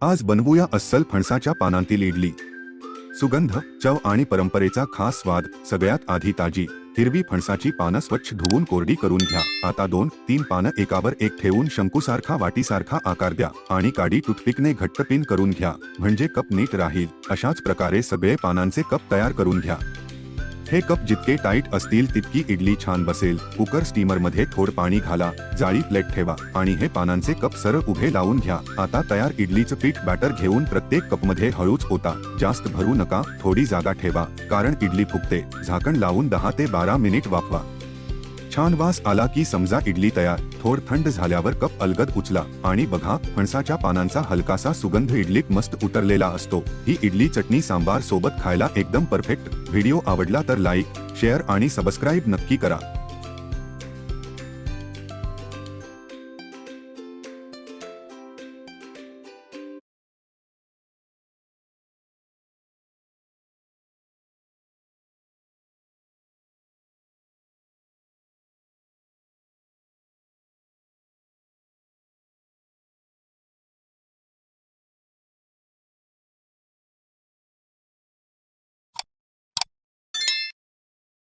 आज बनवूया अस्सल फणसाच्या पानांतील इडली। सुगंध, चव आणि परंपरेचा खास स्वाद। सगळ्यात आधी ताजी हिरवी फणसाची पानं स्वच्छ धुवून कोरडी करून घ्या। आता 2-3 पानं एकावर एक ठेवून शंकूसारखा वाटीसारखा आकार द्या आणि काडी टूथपिकने घट्ट पिन करून घ्या, म्हणजे कप नीट राहील। अशाच प्रकारे सगळे पानांचे कप तयार करून घ्या। हे कप जितके टाईट असतील तितकी इडली छान बसेल। कुकर स्टीमर मध्ये थोडं पाणी घाला, जाळी प्लेट ठेवा आणि हे पानांचे कप सरळ उभे लावून घ्या। आता तयार इडलीचं पीठ बॅटर घेऊन प्रत्येक कपमध्ये हळूच ओता, जास्त भरू नका, थोडी जागा ठेवा, कारण इडली फुगते। झाकण लावून 10 ते 12 मिनिट वाफवा। छान वास आला की समजा इडली तयार। थोड थंड झाल्यावर कप अलगद उचला आणि बघा, फणसाच्या पानांचा हलकासा सुगंध इडलीत मस्त उतरलेला असतो। ही इडली चटणी सांबार सोबत खायला एकदम परफेक्ट। व्हिडिओ आवडला तर लाईक, शेअर आणि सबस्क्राईब नक्की करा।